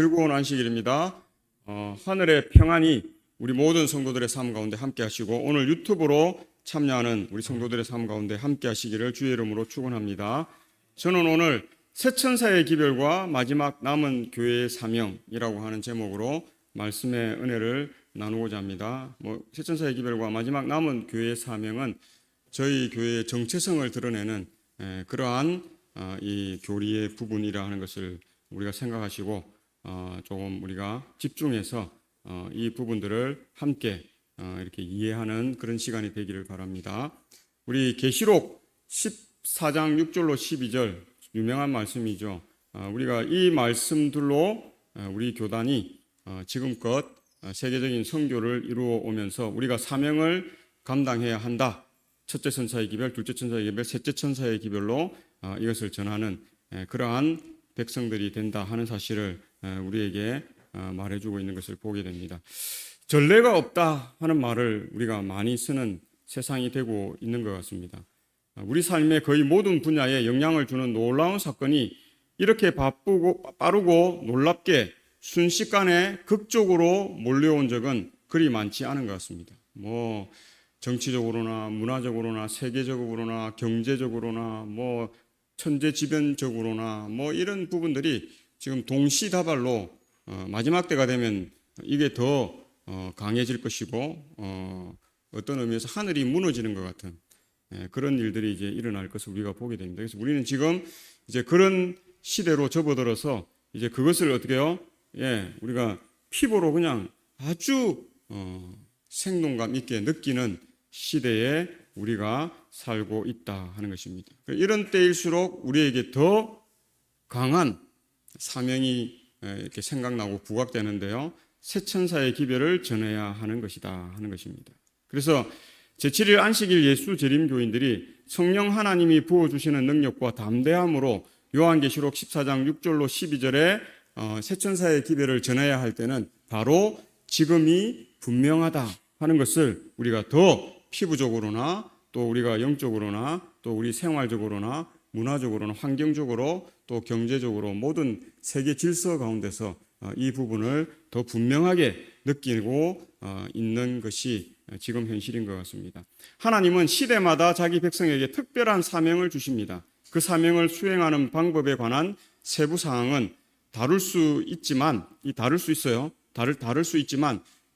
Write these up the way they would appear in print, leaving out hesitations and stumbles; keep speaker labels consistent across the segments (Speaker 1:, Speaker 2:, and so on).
Speaker 1: 즐거운 안식일입니다. 하늘의 평안이 우리 모든 성도들의 삶 가운데 함께 하시고 오늘 유튜브로 참여하는 우리 성도들의 삶 가운데 함께 하시기를 주의 이름으로 축원합니다. 저는 오늘 새천사의 기별과 마지막 남은 교회의 사명이라고 하는 제목으로 말씀의 은혜를 나누고자 합니다. 새천사의 기별과 마지막 남은 교회의 사명은 저희 교회의 정체성을 드러내는 그러한 이 교리의 부분이라 하는 것을 우리가 생각하시고 조금 우리가 집중해서 이 부분들을 함께 이렇게 이해하는 그런 시간이 되기를 바랍니다. 우리 계시록 14장 6절로 12절 유명한 말씀이죠. 우리가 이 말씀들로 우리 교단이 지금껏 세계적인 선교를 이루어 오면서 우리가 사명을 감당해야 한다. 첫째 천사의 기별, 둘째 천사의 기별, 셋째 천사의 기별로 이것을 전하는 그러한 백성들이 된다 하는 사실을 우리에게 말해주고 있는 것을 보게 됩니다. 전례가 없다 하는 말을 우리가 많이 쓰는 세상이 되고 있는 것 같습니다. 우리 삶의 거의 모든 분야에 영향을 주는 놀라운 사건이 이렇게 빠르고 놀랍게 순식간에 극적으로 몰려온 적은 그리 많지 않은 것 같습니다. 정치적으로나 문화적으로나 세계적으로나 경제적으로나 천재지변적으로나 이런 부분들이 지금 동시다발로 마지막 때가 되면 이게 더 강해질 것이고 어떤 의미에서 하늘이 무너지는 것 같은 그런 일들이 이제 일어날 것을 우리가 보게 됩니다. 그래서 우리는 지금 이제 그런 시대로 접어들어서 이제 그것을 어떻게 해요? 우리가 피부로 그냥 아주 생동감 있게 느끼는 시대에 우리가 살고 있다 하는 것입니다. 이런 때일수록 우리에게 더 강한 사명이 이렇게 생각나고 부각되는데요. 새천사의 기별을 전해야 하는 것이다 하는 것입니다. 그래서 제7일 안식일 예수 재림 교인들이 성령 하나님이 부어주시는 능력과 담대함으로 요한계시록 14장 6절로 12절에 새천사의 기별을 전해야 할 때는 바로 지금이 분명하다 하는 것을 우리가 더 피부적으로나 또 우리가 영적으로나 또 우리 생활적으로나 문화적으로나 환경적으로 또 경제적으로 모든 세계 질서 가운데서 이 부분을 더 분명하게 느끼고 있는 것이 지금 현실인 것 같습니다. 하나님은 시대마다 자기 백성에게 특별한 사명을 주십니다. 그 사명을 수행하는 방법에 관한 세부 사항은 다룰 수 있지만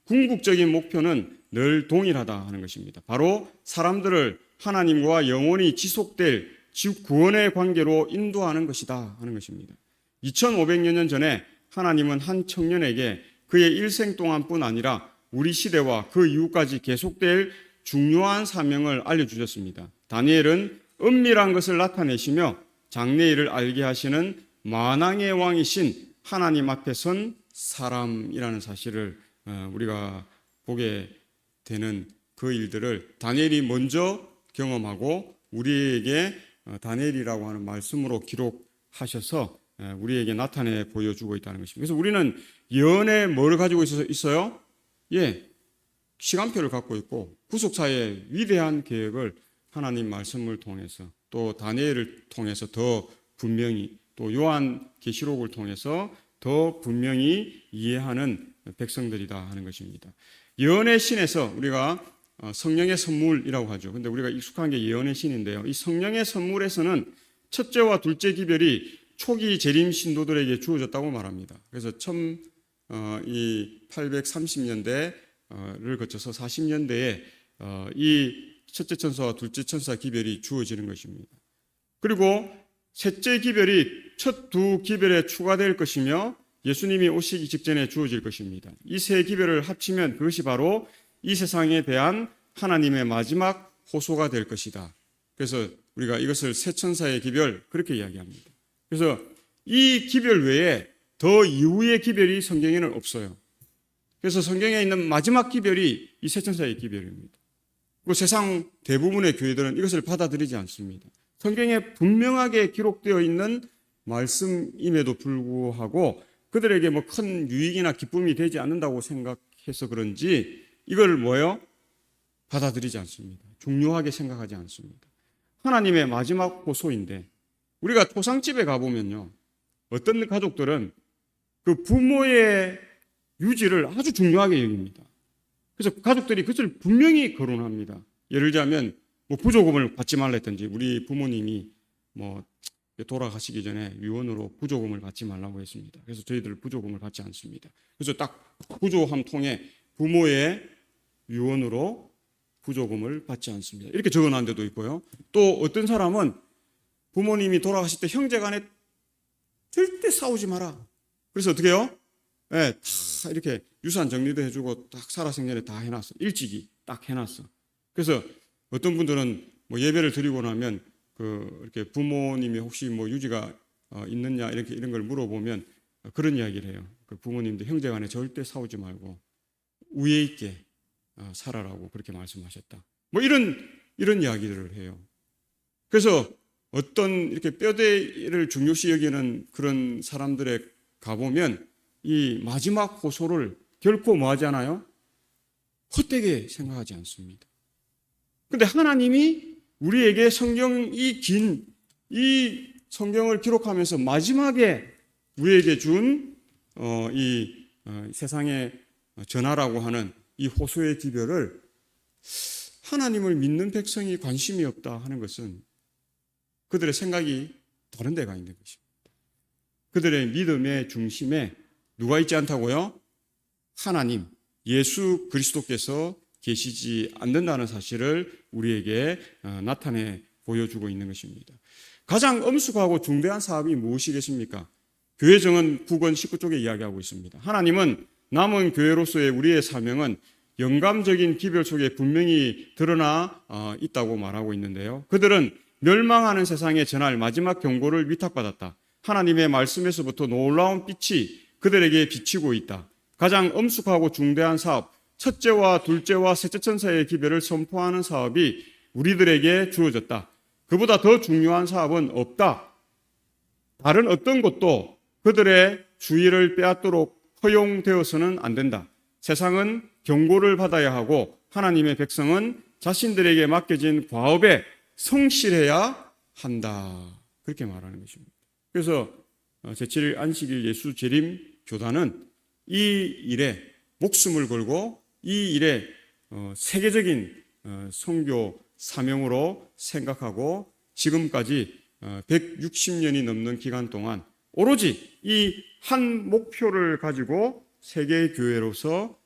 Speaker 1: 궁극적인 목표는 늘 동일하다 하는 것입니다. 바로 사람들을 하나님과 영원히 지속될 구원의 관계로 인도하는 것이다 하는 것입니다. 2500여 년 전에 하나님은 한 청년에게 그의 일생 동안뿐 아니라 우리 시대와 그 이후까지 계속될 중요한 사명을 알려주셨습니다. 다니엘은 은밀한 것을 나타내시며 장래일을 알게 하시는 만왕의 왕이신 하나님 앞에 선 사람이라는 사실을 우리가 보게 되는 그 일들을 다니엘이 먼저 경험하고 우리에게 다니엘이라고 하는 말씀으로 기록하셔서 우리에게 나타내 보여주고 있다는 것입니다. 그래서 우리는 예언에 뭘 가지고 있어요? 시간표를 갖고 있고 구속사의 위대한 계획을 하나님 말씀을 통해서 또 다니엘을 통해서 더 분명히 또 요한 계시록을 통해서 더 분명히 이해하는 백성들이다 하는 것입니다. 예언의 신에서 우리가 성령의 선물이라고 하죠. 근데 우리가 익숙한 게 예언의 신인데요. 이 성령의 선물에서는 첫째와 둘째 기별이 초기 재림 신도들에게 주어졌다고 말합니다. 그래서 이 830년대를 거쳐서 40년대에 이 첫째 천사와 둘째 천사 기별이 주어지는 것입니다. 그리고 셋째 기별이 첫 두 기별에 추가될 것이며 예수님이 오시기 직전에 주어질 것입니다. 이 세 기별을 합치면 그것이 바로 이 세상에 대한 하나님의 마지막 호소가 될 것이다. 그래서 우리가 이것을 새천사의 기별 그렇게 이야기합니다. 그래서 이 기별 외에 더 이후의 기별이 성경에는 없어요. 그래서 성경에 있는 마지막 기별이 이 새천사의 기별입니다. 그리고 세상 대부분의 교회들은 이것을 받아들이지 않습니다. 성경에 분명하게 기록되어 있는 말씀임에도 불구하고 그들에게 큰 유익이나 기쁨이 되지 않는다고 생각해서 그런지 이걸 받아들이지 않습니다. 중요하게 생각하지 않습니다. 하나님의 마지막 호소인데 우리가 토상집에 가보면요. 어떤 가족들은 그 부모의 유지를 아주 중요하게 여깁니다. 그래서 가족들이 그것을 분명히 거론합니다. 예를 들자면 뭐 부조금을 받지 말랬든지, 우리 부모님이 뭐 돌아가시기 전에 유언으로 부조금을 받지 말라고 했습니다. 그래서 저희들 부조금을 받지 않습니다. 그래서 딱 부조 한 통에 부모의 유언으로 부조금을 받지 않습니다. 이렇게 적어놓은 데도 있고요. 또 어떤 사람은 부모님이 돌아가실 때 형제간에 절대 싸우지 마라. 그래서 어떻게 해요? 네, 다 이렇게 유산 정리도 해주고 딱 살아생전에 다 해놨어. 일찍이 딱 해놨어. 그래서 어떤 분들은 뭐 예배를 드리고 나면 이렇게 부모님이 혹시 뭐 유지가 있느냐 이런 걸 물어보면 그런 이야기를 해요. 그 부모님도 형제간에 절대 싸우지 말고 우애 있게 살아라고 그렇게 말씀하셨다. 뭐 이런 이야기들을 해요. 그래서 어떤 이렇게 뼈대를 중요시 여기는 그런 사람들에 가보면 이 마지막 호소를 결코 뭐 하지 않아요? 헛되게 생각하지 않습니다. 근데 하나님이 우리에게 이 성경을 기록하면서 마지막에 우리에게 준 세상에 전하라고 하는 이 호소의 기별을 하나님을 믿는 백성이 관심이 없다 하는 것은 그들의 생각이 다른 데가 있는 것입니다. 그들의 믿음의 중심에 누가 있지 않다고요? 하나님, 예수 그리스도께서 계시지 않는다는 사실을 우리에게 나타내 보여주고 있는 것입니다. 가장 엄숙하고 중대한 사업이 무엇이겠습니까? 교회정은 9권 19쪽에 이야기하고 있습니다. 하나님은 남은 교회로서의 우리의 사명은 영감적인 기별 속에 분명히 드러나 있다고 말하고 있는데요. 그들은 멸망하는 세상에 전할 마지막 경고를 위탁받았다. 하나님의 말씀에서부터 놀라운 빛이 그들에게 비치고 있다. 가장 엄숙하고 중대한 사업, 첫째와 둘째와 셋째 천사의 기별을 선포하는 사업이 우리들에게 주어졌다. 그보다 더 중요한 사업은 없다. 다른 어떤 것도 그들의 주의를 빼앗도록 허용되어서는 안 된다. 세상은 경고를 받아야 하고 하나님의 백성은 자신들에게 맡겨진 과업에 성실해야 한다. 그렇게 말하는 것입니다. 그래서 제7일 안식일 예수 재림 교단은 이 일에 목숨을 걸고 이 일에 세계적인 선교 사명으로 생각하고 지금까지 160년이 넘는 기간 동안 오로지 이 한 목표를 가지고 세계 교회로서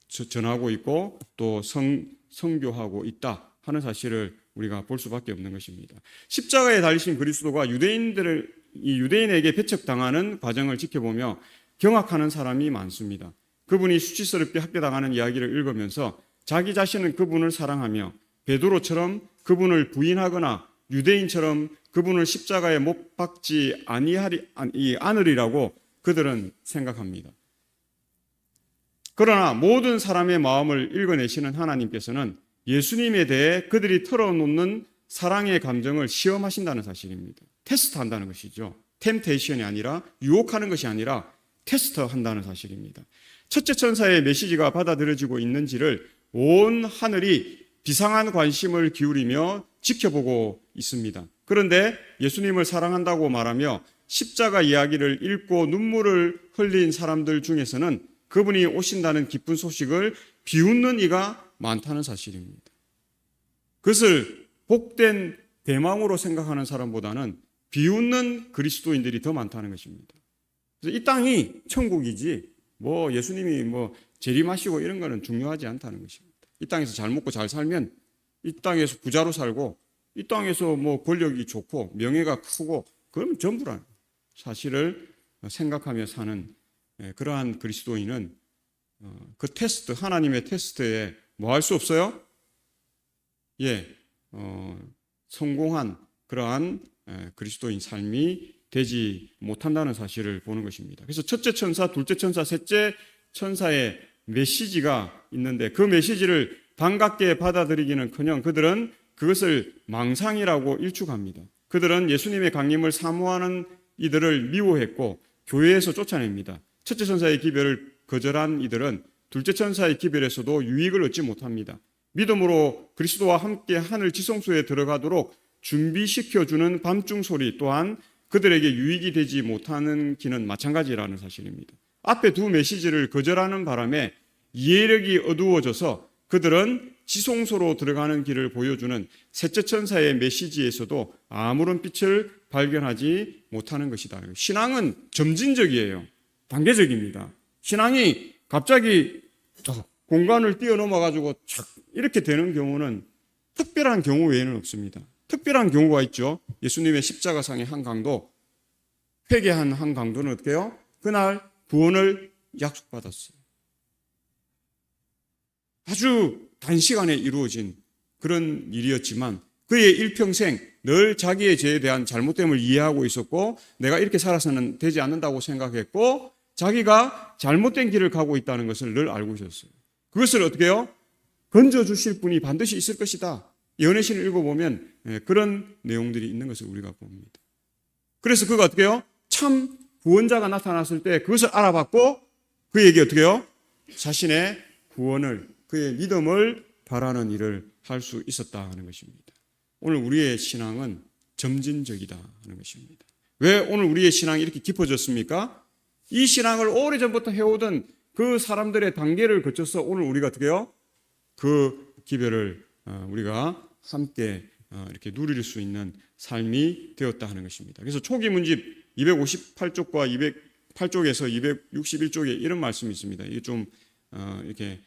Speaker 1: 전하고 있고 또 선교하고 있다 하는 사실을 우리가 볼 수밖에 없는 것입니다. 십자가에 달리신 그리스도가 유대인에게 배척당하는 과정을 지켜보며 경악하는 사람이 많습니다. 그분이 수치스럽게 학대당하는 이야기를 읽으면서 자기 자신은 그분을 사랑하며 베드로처럼 그분을 부인하거나 유대인처럼 그분을 십자가에 못 박지 않으리라고 그들은 생각합니다. 그러나 모든 사람의 마음을 읽어내시는 하나님께서는 예수님에 대해 그들이 털어놓는 사랑의 감정을 시험하신다는 사실입니다. 테스트한다는 것이죠. 템테이션이 아니라 유혹하는 것이 아니라 테스트한다는 사실입니다. 첫째 천사의 메시지가 받아들여지고 있는지를 온 하늘이 비상한 관심을 기울이며 지켜보고 있습니다. 그런데 예수님을 사랑한다고 말하며 십자가 이야기를 읽고 눈물을 흘린 사람들 중에서는 그분이 오신다는 기쁜 소식을 비웃는 이가 많다는 사실입니다. 그것을 복된 대망으로 생각하는 사람보다는 비웃는 그리스도인들이 더 많다는 것입니다. 그래서 이 땅이 천국이지 뭐 예수님이 뭐 재림하시고 이런 거는 중요하지 않다는 것입니다. 이 땅에서 잘 먹고 잘 살면 이 땅에서 부자로 살고 이 땅에서 뭐 권력이 좋고 명예가 크고 그러면 전부라는 사실을 생각하며 사는 그러한 그리스도인은 그 테스트, 하나님의 테스트에 뭐 할 수 없어요? 성공한 그러한 그리스도인 삶이 되지 못한다는 사실을 보는 것입니다. 그래서 첫째 천사, 둘째 천사, 셋째 천사의 메시지가 있는데 그 메시지를 반갑게 받아들이기는커녕 그들은 그것을 망상이라고 일축합니다. 그들은 예수님의 강림을 사모하는 이들을 미워했고 교회에서 쫓아냅니다. 첫째 천사의 기별을 거절한 이들은 둘째 천사의 기별에서도 유익을 얻지 못합니다. 믿음으로 그리스도와 함께 하늘 지성소에 들어가도록 준비시켜주는 밤중 소리 또한 그들에게 유익이 되지 못하는 길은 마찬가지라는 사실입니다. 앞에 두 메시지를 거절하는 바람에 이해력이 어두워져서 그들은 지성소로 들어가는 길을 보여주는 셋째 천사의 메시지에서도 아무런 빛을 발견하지 못하는 것이다. 신앙은 점진적이에요. 단계적입니다. 신앙이 갑자기 공간을 뛰어넘어가지고 이렇게 되는 경우는 특별한 경우 외에는 없습니다. 특별한 경우가 있죠. 예수님의 십자가상의 한 강도, 회개한 한 강도는 어떻게 해요? 그날 구원을 약속받았어요. 아주 단시간에 이루어진 그런 일이었지만 그의 일평생 늘 자기의 죄에 대한 잘못됨을 이해하고 있었고 내가 이렇게 살아서는 되지 않는다고 생각했고 자기가 잘못된 길을 가고 있다는 것을 늘 알고 있었어요. 그것을 어떻게 해요? 건져주실 분이 반드시 있을 것이다. 연애신을 읽어보면 그런 내용들이 있는 것을 우리가 봅니다. 그래서 그가 어떻게 해요? 참 구원자가 나타났을 때 그것을 알아봤고 그에게 어떻게 해요? 자신의 구원을, 그의 믿음을 바라는 일을 할 수 있었다 하는 것입니다. 오늘 우리의 신앙은 점진적이다 하는 것입니다. 왜 오늘 우리의 신앙이 이렇게 깊어졌습니까? 이 신앙을 오래전부터 해오던 그 사람들의 단계를 거쳐서 오늘 우리가 어떻게 해요? 그 기별을 우리가 함께 이렇게 누릴 수 있는 삶이 되었다 하는 것입니다. 그래서 초기 문집 258쪽과 208쪽에서 261쪽에 이런 말씀이 있습니다. 이게 좀 이렇게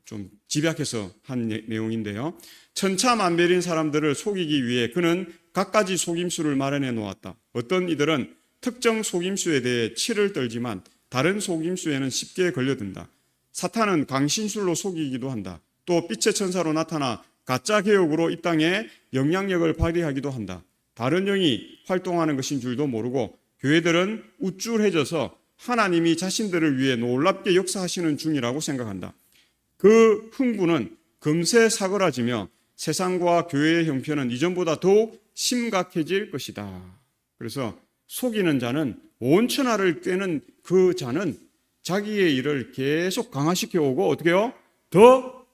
Speaker 1: 좀 집약해서 한 내용인데요. 천차만별인 사람들을 속이기 위해 그는 갖가지 속임수를 마련해 놓았다. 어떤 이들은 특정 속임수에 대해 치를 떨지만 다른 속임수에는 쉽게 걸려든다. 사탄은 강신술로 속이기도 한다. 또 빛의 천사로 나타나 가짜 개혁으로 이 땅에 영향력을 발휘하기도 한다. 다른 영이 활동하는 것인 줄도 모르고 교회들은 우쭐해져서 하나님이 자신들을 위해 놀랍게 역사하시는 중이라고 생각한다. 그 흥분은 금세 사그라지며 세상과 교회의 형편은 이전보다 더욱 심각해질 것이다. 그래서 속이는 자는 온 천하를 꿰는 그 자는 자기의 일을 계속 강화시켜 오고 어떻게 해요? 더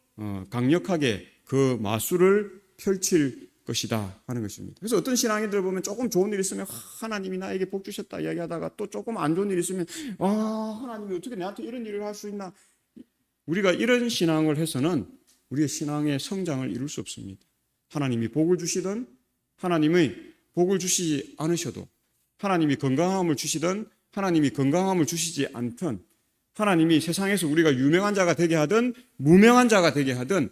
Speaker 1: 강력하게 그 마술을 펼칠 것이다 하는 것입니다. 그래서 어떤 신앙인들 보면 조금 좋은 일 있으면 하나님이 나에게 복 주셨다 이야기하다가 또 조금 안 좋은 일 있으면 하나님이 어떻게 나한테 이런 일을 할 수 있나. 우리가 이런 신앙을 해서는 우리의 신앙의 성장을 이룰 수 없습니다. 하나님이 복을 주시든 하나님의 복을 주시지 않으셔도 하나님이 건강함을 주시든 하나님이 건강함을 주시지 않든 하나님이 세상에서 우리가 유명한 자가 되게 하든 무명한 자가 되게 하든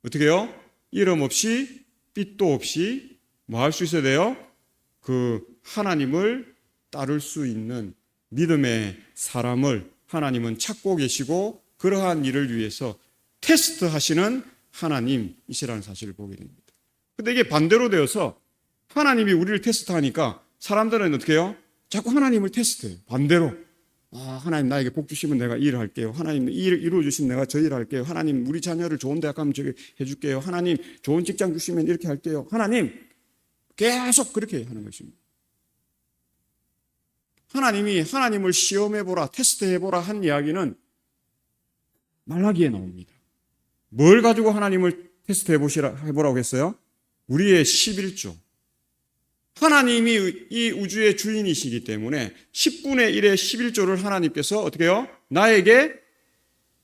Speaker 1: 어떻게 해요? 이름 없이 빛도 없이 뭐 할 수 있어야 돼요? 그 하나님을 따를 수 있는 믿음의 사람을 하나님은 찾고 계시고 그러한 일을 위해서 테스트하시는 하나님이시라는 사실을 보게 됩니다. 근데 이게 반대로 되어서 하나님이 우리를 테스트하니까 사람들은 어떻게 해요? 자꾸 하나님을 테스트해요. 반대로. 하나님 나에게 복 주시면 내가 이 일을 할게요. 하나님 이 일을 이루어 주시면 내가 저 일을 할게요. 하나님 우리 자녀를 좋은 대학 가면 저기 해줄게요. 하나님 좋은 직장 주시면 이렇게 할게요. 하나님 계속 그렇게 하는 것입니다. 하나님이 하나님을 시험해보라 테스트해보라 한 이야기는 말라기에 나옵니다. 뭘 가지고 하나님을 테스트해보라고 했어요? 우리의 11조. 하나님이 이 우주의 주인이시기 때문에 10분의 1의 11조를 하나님께서 어떻게 해요? 나에게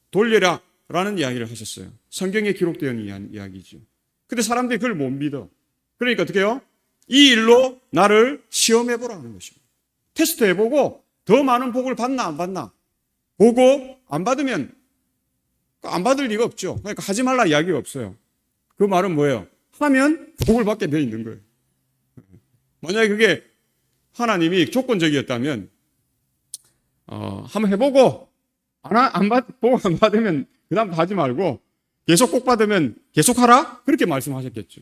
Speaker 1: 돌려라 라는 이야기를 하셨어요. 성경에 기록되어 있는 이야기죠. 근데 사람들이 그걸 못 믿어. 그러니까 어떻게 해요? 이 일로 나를 시험해보라 하는 것입니다. 테스트해보고 더 많은 복을 받나 안 받나 보고 안 받으면 안 받을 리가 없죠. 그러니까 하지 말라 이야기가 없어요. 그 말은 뭐예요? 하면 복을 받게 되어 있는 거예요. 만약에 그게 하나님이 조건적이었다면 한번 해보고 복 안 받으면 그 다음부터 하지 말고 계속 복 받으면 계속 하라? 그렇게 말씀하셨겠죠.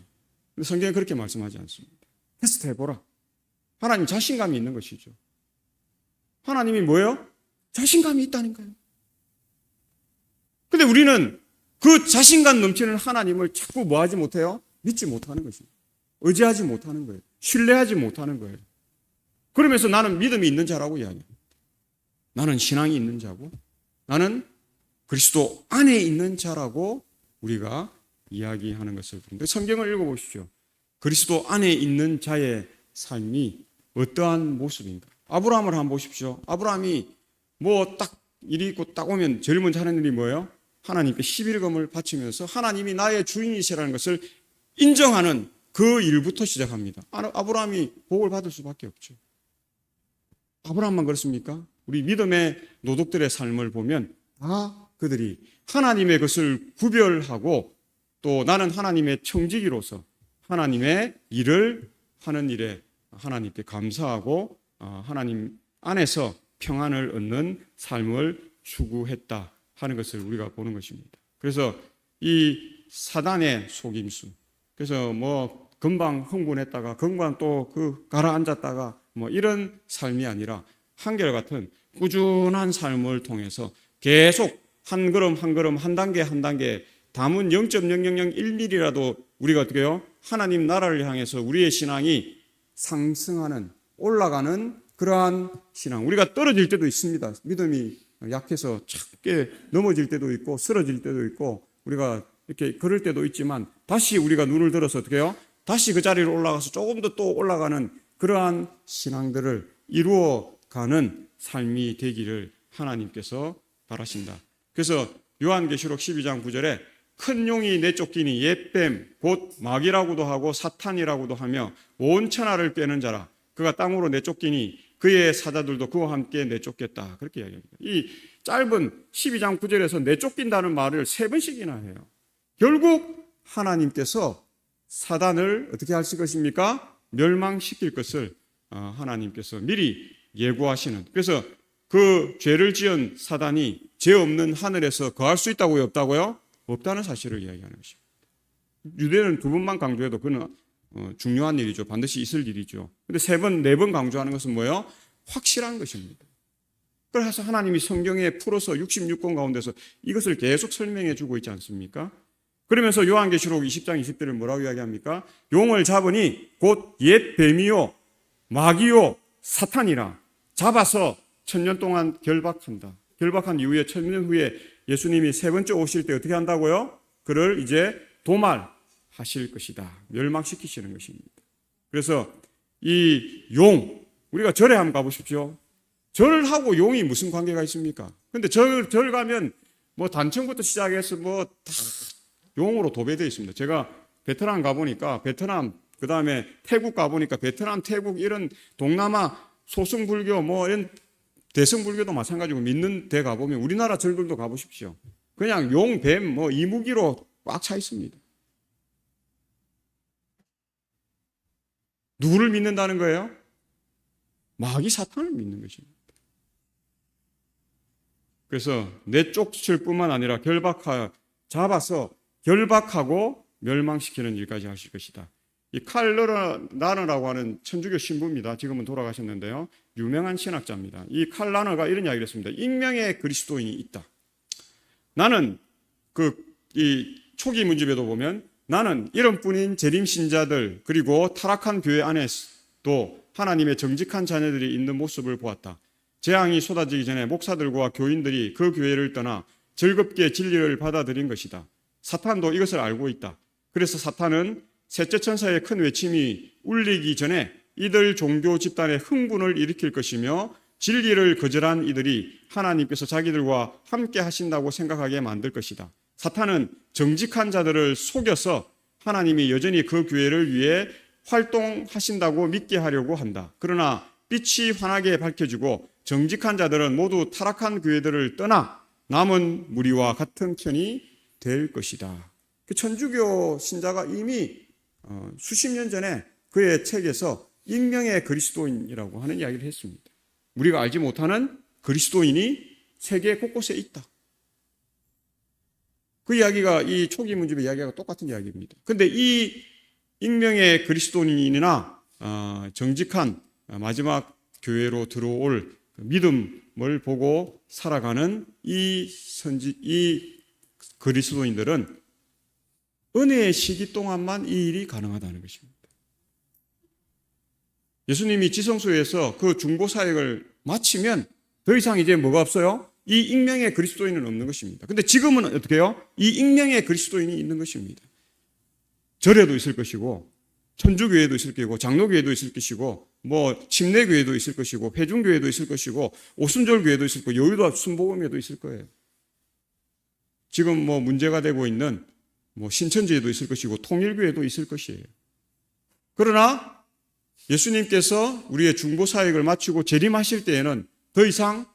Speaker 1: 근데 성경은 그렇게 말씀하지 않습니다. 테스트 해보라. 하나님 자신감이 있는 것이죠. 하나님이 뭐예요? 자신감이 있다니까요. 근데 우리는 그 자신감 넘치는 하나님을 자꾸 뭐하지 못해요? 믿지 못하는 것입니다. 의지하지 못하는 거예요. 신뢰하지 못하는 거예요. 그러면서 나는 믿음이 있는 자라고 이야기합니다. 나는 신앙이 있는 자고 나는 그리스도 안에 있는 자라고 우리가 이야기하는 것을 보는데 성경을 읽어보십시오. 그리스도 안에 있는 자의 삶이 어떠한 모습인가? 아브라함을 한번 보십시오. 아브라함이 뭐 딱 일이 있고 딱 오면 제일 먼저 하는 일이 뭐예요? 하나님께 11금을 바치면서 하나님이 나의 주인이시라는 것을 인정하는 그 일부터 시작합니다. 아브라함이 복을 받을 수밖에 없죠. 아브라함만 그렇습니까? 우리 믿음의 노독들의 삶을 보면 다 그들이 하나님의 것을 구별하고 또 나는 하나님의 청지기로서 하나님의 일을 하는 일에 하나님께 감사하고 하나님 안에서 평안을 얻는 삶을 추구했다 하는 것을 우리가 보는 것입니다. 그래서 이 사단의 속임수, 그래서 뭐 금방 흥분했다가 금방 또 가라앉았다가 뭐 이런 삶이 아니라 한결같은 꾸준한 삶을 통해서 계속 한 걸음 한 걸음 한 단계 한 단계 담은 0.0001mm라도 우리가 어떻게 해요? 하나님 나라를 향해서 우리의 신앙이 상승하는 올라가는 그러한 신앙. 우리가 떨어질 때도 있습니다. 믿음이 약해서 작게 넘어질 때도 있고 쓰러질 때도 있고 우리가 이렇게 그럴 때도 있지만 다시 우리가 눈을 들어서 어떻게 해요? 다시 그 자리로 올라가서 조금 더 또 올라가는 그러한 신앙들을 이루어가는 삶이 되기를 하나님께서 바라신다. 그래서 요한계시록 12장 9절에 큰 용이 내쫓기니 옛뱀 곧 마귀라고도 하고 사탄이라고도 하며 온 천하를 꿰는 자라 그가 땅으로 내쫓기니 그의 사자들도 그와 함께 내쫓겠다. 그렇게 이야기합니다. 이 짧은 12장 9절에서 내쫓긴다는 말을 3번씩이나 해요. 결국 하나님께서 사단을 어떻게 하실 것입니까? 멸망시킬 것을 하나님께서 미리 예고하시는. 그래서 그 죄를 지은 사단이 죄 없는 하늘에서 거할 수 있다고요? 없다고요? 없다는 사실을 이야기하는 것입니다. 유대는 2번만 강조해도 그건 중요한 일이죠. 반드시 있을 일이죠. 근데 3번, 4번 강조하는 것은 뭐예요? 확실한 것입니다. 그래서 하나님이 성경에 풀어서 66권 가운데서 이것을 계속 설명해 주고 있지 않습니까? 그러면서 요한계시록 20장 20절을 뭐라고 이야기합니까? 용을 잡으니 곧 옛 뱀이요 마귀요 사탄이라 잡아서 1000년 동안 결박한다. 결박한 이후에 1000년 후에 예수님이 3번째 오실 때 어떻게 한다고요? 그를 이제 도말하실 것이다. 멸망시키시는 것입니다. 그래서 이 용, 우리가 절에 한번 가보십시오. 절하고 용이 무슨 관계가 있습니까? 근데 절 가면 뭐 단청부터 시작해서 뭐 다 용으로 도배되어 있습니다. 제가 베트남 가보니까 베트남, 그 다음에 태국 가보니까 베트남, 태국 이런 동남아 소승불교 뭐 이런 대승불교도 마찬가지고 믿는 데 가보면 우리나라 절들도 가보십시오. 그냥 용, 뱀, 뭐 이무기로 꽉 차 있습니다. 누구를 믿는다는 거예요? 마귀 사탄을 믿는 것입니다. 그래서 내쫓을 뿐만 아니라 잡아서 결박하고 멸망시키는 일까지 하실 것이다. 이 칼라너라고 하는 천주교 신부입니다. 지금은 돌아가셨는데요. 유명한 신학자입니다. 이 칼라너가 이런 이야기를 했습니다. 익명의 그리스도인이 있다. 나는 이 초기 문집에도 보면 나는 이름뿐인 재림신자들 그리고 타락한 교회 안에도 하나님의 정직한 자녀들이 있는 모습을 보았다. 재앙이 쏟아지기 전에 목사들과 교인들이 그 교회를 떠나 즐겁게 진리를 받아들인 것이다. 사탄도 이것을 알고 있다. 그래서 사탄은 셋째 천사의 큰 외침이 울리기 전에 이들 종교 집단의 흥분을 일으킬 것이며 진리를 거절한 이들이 하나님께서 자기들과 함께 하신다고 생각하게 만들 것이다. 사탄은 정직한 자들을 속여서 하나님이 여전히 그 교회를 위해 활동하신다고 믿게 하려고 한다. 그러나 빛이 환하게 밝혀지고 정직한 자들은 모두 타락한 교회들을 떠나 남은 무리와 같은 편이 될 것이다. 그 천주교 신자가 이미 수십 년 전에 그의 책에서 익명의 그리스도인이라고 하는 이야기를 했습니다. 우리가 알지 못하는 그리스도인이 세계 곳곳에 있다. 그 이야기가 이 초기 문집의 이야기가 똑같은 이야기입니다. 그런데 이 익명의 그리스도인이나 정직한 마지막 교회로 들어올 믿음을 보고 살아가는 이 그리스도인들은 은혜의 시기 동안만 이 일이 가능하다는 것입니다. 예수님이 지성소에서 그 중보 사역을 마치면 더 이상 이제 뭐가 없어요? 이 익명의 그리스도인은 없는 것입니다. 근데 지금은 어떻게 해요? 이 익명의 그리스도인이 있는 것입니다. 절에도 있을 것이고 천주교회도 있을 것이고 장로교회도 있을 것이고 뭐 침례교회도 있을 것이고 회중교회도 있을 것이고 오순절교회도 있을 거고 여의도 순복음회도 있을 거예요. 지금 뭐 문제가 되고 있는 뭐 신천지에도 있을 것이고 통일교회도 있을 것이에요. 그러나 예수님께서 우리의 중보 사역을 마치고 재림하실 때에는 더 이상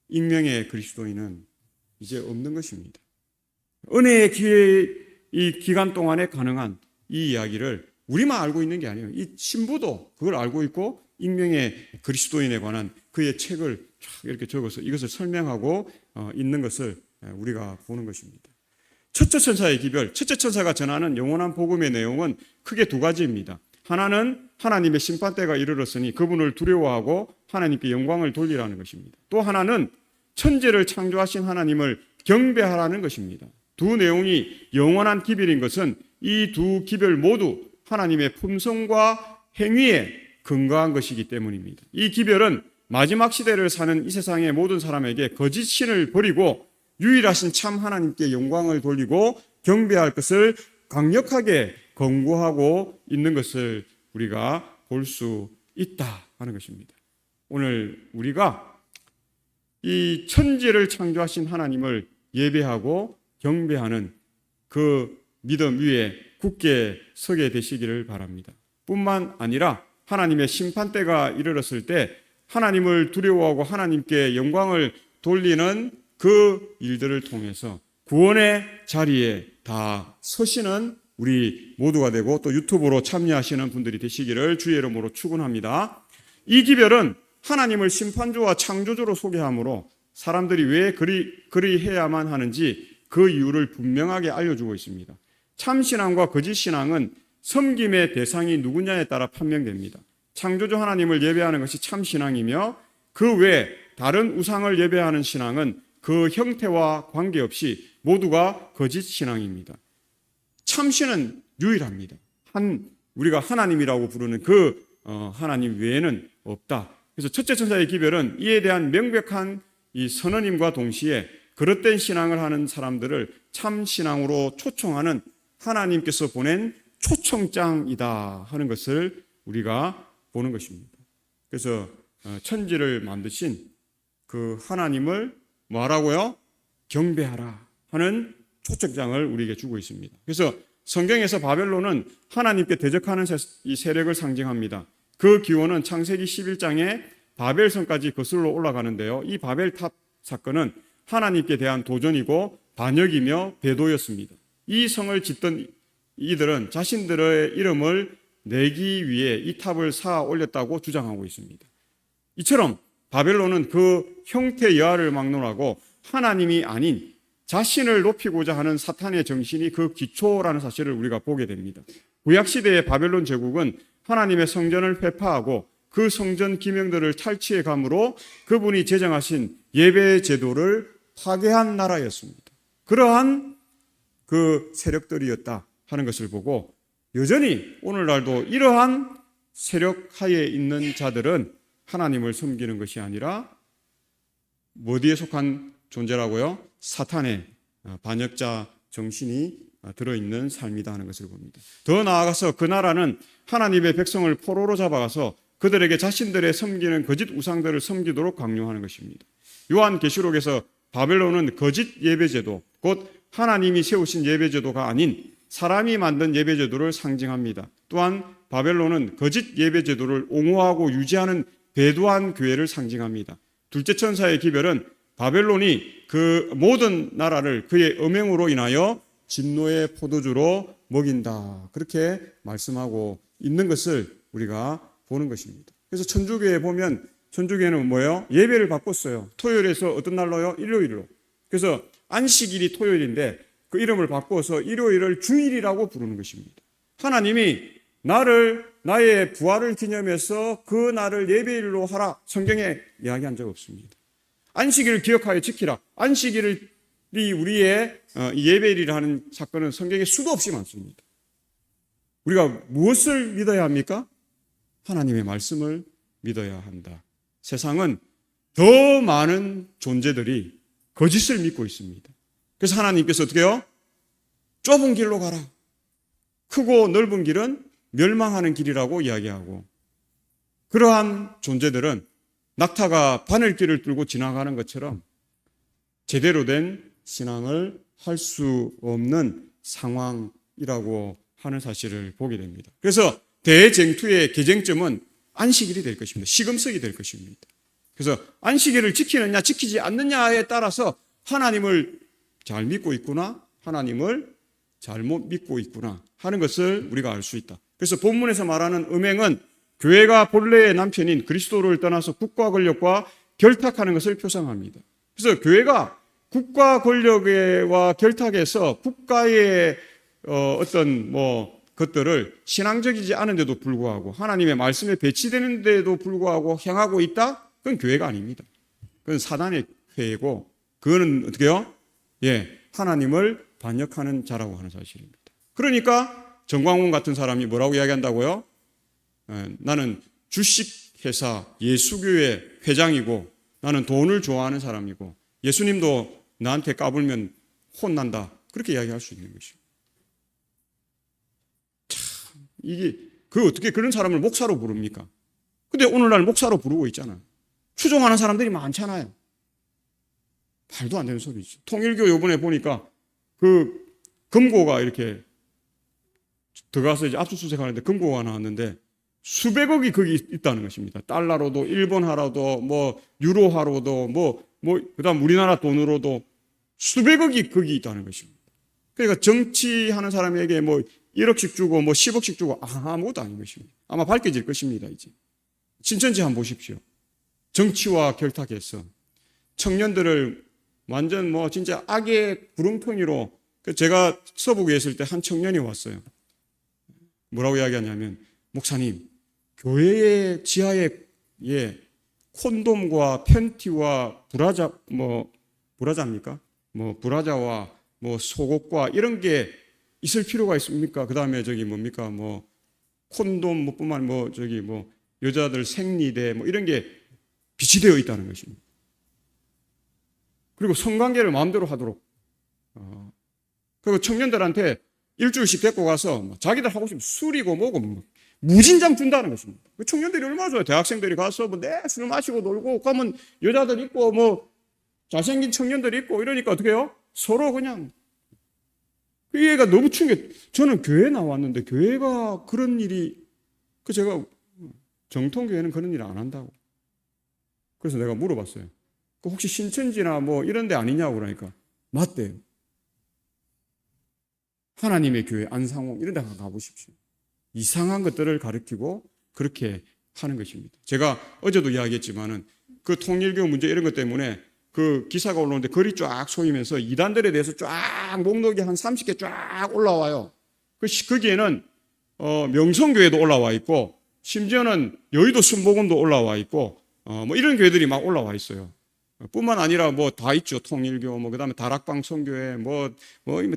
Speaker 1: 익명의 그리스도인은 이제 없는 것입니다. 은혜의 이 기간 동안에 가능한 이 이야기를 우리만 알고 있는 게 아니에요. 이 신부도 그걸 알고 있고 익명의 그리스도인에 관한 그의 책을 쫙 이렇게 적어서 이것을 설명하고 있는 것을 우리가 보는 것입니다. 첫째 천사의 기별, 첫째 천사가 전하는 영원한 복음의 내용은 크게 두 가지입니다. 하나는 하나님의 심판때가 이르렀으니 그분을 두려워하고 하나님께 영광을 돌리라는 것입니다. 또 하나는 천지를 창조하신 하나님을 경배하라는 것입니다. 두 내용이 영원한 기별인 것은 이 두 기별 모두 하나님의 품성과 행위에 근거한 것이기 때문입니다. 이 기별은 마지막 시대를 사는 이 세상의 모든 사람에게 거짓 신을 버리고 유일하신 참 하나님께 영광을 돌리고 경배할 것을 강력하게 권고하고 있는 것을 우리가 볼 수 있다 하는 것입니다. 오늘 우리가 이 천지를 창조하신 하나님을 예배하고 경배하는 그 믿음 위에 굳게 서게 되시기를 바랍니다. 뿐만 아니라 하나님의 심판때가 이르렀을 때 하나님을 두려워하고 하나님께 영광을 돌리는 그 일들을 통해서 구원의 자리에 다 서시는 우리 모두가 되고 또 유튜브로 참여하시는 분들이 되시기를 주의 이름으로 축원합니다. 이 기별은 하나님을 심판주와 창조주로 소개하므로 사람들이 왜 그리 해야만 하는지 그 이유를 분명하게 알려주고 있습니다. 참신앙과 거짓신앙은 섬김의 대상이 누구냐에 따라 판명됩니다. 창조주 하나님을 예배하는 것이 참신앙이며 그 외 다른 우상을 예배하는 신앙은 그 형태와 관계없이 모두가 거짓신앙입니다. 참신은 유일합니다. 우리가 하나님이라고 부르는 그 하나님 외에는 없다. 그래서 첫째 천사의 기별은 이에 대한 명백한 이 선언임과 동시에 그릇된 신앙을 하는 사람들을 참신앙으로 초청하는 하나님께서 보낸 초청장이다 하는 것을 우리가 보는 것입니다. 그래서 천지를 만드신 그 하나님을 뭐하라고요? 경배하라 하는 초청장을 우리에게 주고 있습니다. 그래서 성경에서 바벨론은 하나님께 대적하는 이 세력을 상징합니다. 그 기원은 창세기 11장에 바벨성까지 거슬러 올라가는데요. 이 바벨탑 사건은 하나님께 대한 도전이고 반역이며 배도였습니다. 이 성을 짓던 이들은 자신들의 이름을 내기 위해 이 탑을 쌓아 올렸다고 주장하고 있습니다. 이처럼 바벨론은 그 형태 여하를 막론하고 하나님이 아닌 자신을 높이고자 하는 사탄의 정신이 그 기초라는 사실을 우리가 보게 됩니다. 구약시대의 바벨론 제국은 하나님의 성전을 회파하고 그 성전 기명들을 탈취해 감으로 그분이 제정하신 예배 제도를 파괴한 나라였습니다. 그러한 그 세력들이었다 하는 것을 보고 여전히 오늘날도 이러한 세력 하에 있는 자들은 하나님을 섬기는 것이 아니라 어디에 속한 존재라고요? 사탄의 반역자 정신이 들어있는 삶이다 하는 것을 봅니다. 더 나아가서 그 나라는 하나님의 백성을 포로로 잡아가서 그들에게 자신들의 섬기는 거짓 우상들을 섬기도록 강요하는 것입니다. 요한계시록에서 바벨론은 거짓 예배제도, 곧 하나님이 세우신 예배제도가 아닌 사람이 만든 예배제도를 상징합니다. 또한 바벨론은 거짓 예배제도를 옹호하고 유지하는 배도한 교회를 상징합니다. 둘째 천사의 기별은 바벨론이 그 모든 나라를 그의 음행으로 인하여 진노의 포도주로 먹인다. 그렇게 말씀하고 있는 것을 우리가 보는 것입니다. 그래서 천주교에 보면 천주교회는 뭐예요? 예배를 바꿨어요. 토요일에서 어떤 날로요? 일요일로. 그래서 안식일이 토요일인데 그 이름을 바꿔서 일요일을 주일이라고 부르는 것입니다. 하나님이 나의 부활을 기념해서 그 날을 예배일로 하라. 성경에 이야기한 적 없습니다. 안식일을 기억하여 지키라. 안식일이 우리의 예배일이라 하는 사건은 성경에 수도 없이 많습니다. 우리가 무엇을 믿어야 합니까? 하나님의 말씀을 믿어야 한다. 세상은 더 많은 존재들이 거짓을 믿고 있습니다. 그래서 하나님께서 어떻게 해요? 좁은 길로 가라. 크고 넓은 길은 멸망하는 길이라고 이야기하고, 그러한 존재들은 낙타가 바늘길을 뚫고 지나가는 것처럼 제대로 된 신앙을 할 수 없는 상황이라고 하는 사실을 보게 됩니다. 그래서 대쟁투의 개쟁점은 안식일이 될 것입니다. 시금석이 될 것입니다. 그래서 안식일을 지키느냐 지키지 않느냐에 따라서 하나님을 잘 믿고 있구나, 하나님을 잘못 믿고 있구나 하는 것을 우리가 알 수 있다. 그래서 본문에서 말하는 음행은 교회가 본래의 남편인 그리스도를 떠나서 국가 권력과 결탁하는 것을 표상합니다. 그래서 교회가 국가 권력과 결탁해서 국가의 어떤 것들을 신앙적이지 않은데도 불구하고 하나님의 말씀에 배치되는데도 불구하고 행하고 있다? 그건 교회가 아닙니다. 그건 사단의 회의고, 그거는 어떻게 해요? 하나님을 반역하는 자라고 하는 사실입니다. 그러니까 정광훈 같은 사람이 뭐라고 이야기한다고요? 나는 주식회사 예수교회 회장이고 나는 돈을 좋아하는 사람이고 예수님도 나한테 까불면 혼난다. 그렇게 이야기할 수 있는 것이죠. 참, 어떻게 그런 사람을 목사로 부릅니까? 근데 오늘날 목사로 부르고 있잖아요. 추종하는 사람들이 많잖아요. 말도 안 되는 소리죠. 통일교 요번에 보니까 그 금고가 이렇게 들어가서 이제 압수수색하는데 금고가 나왔는데 수백억이 거기 있다는 것입니다. 달러로도, 일본화로도, 유로화로도, 그다음 우리나라 돈으로도 수백억이 거기 있다는 것입니다. 그러니까 정치하는 사람에게 1억씩 주고 10억씩 주고 아무것도 아닌 것입니다. 아마 밝혀질 것입니다, 이제. 신천지 한번 보십시오. 정치와 결탁해서 청년들을 완전 진짜 악의 구렁텅이로, 제가 서북에 있을 때 한 청년이 왔어요. 뭐라고 이야기하냐면, 목사님, 교회의 지하에 콘돔과 팬티와 브라자입니까? 브라자와 속옷과 이런 게 있을 필요가 있습니까? 그 다음에 뭡니까? 콘돔 뿐만 여자들 생리대 이런 게 비치되어 있다는 것입니다. 그리고 성관계를 마음대로 하도록. 그리고 청년들한테 일주일씩 데리고 가서 자기들 하고 싶으면 술이고 무진장 준다는 것입니다. 청년들이 얼마나 좋아요. 대학생들이 가서 술 마시고 놀고 가면 여자들 있고 잘생긴 청년들이 있고 이러니까 어떻게 해요? 서로 그냥. 이 얘가 너무 충격. 저는 교회 나왔는데 교회가 그런 일이, 제가 정통교회는 그런 일 안 한다고. 그래서 내가 물어봤어요. 혹시 신천지나 이런 데 아니냐고 그러니까 맞대요. 하나님의 교회 안상홍 이런 데 가보십시오. 이상한 것들을 가르치고 그렇게 하는 것입니다. 제가 어제도 이야기했지만은 그 통일교 문제 이런 것 때문에 그 기사가 올라오는데 글이 쫙 쏘이면서 이단들에 대해서 쫙 목록이 한 30개 쫙 올라와요. 거기에는 명성교회도 올라와 있고 심지어는 여의도 순복음도 올라와 있고 이런 교회들이 막 올라와 있어요. 뿐만 아니라 다 있죠. 통일교 그다음에 다락방 선교회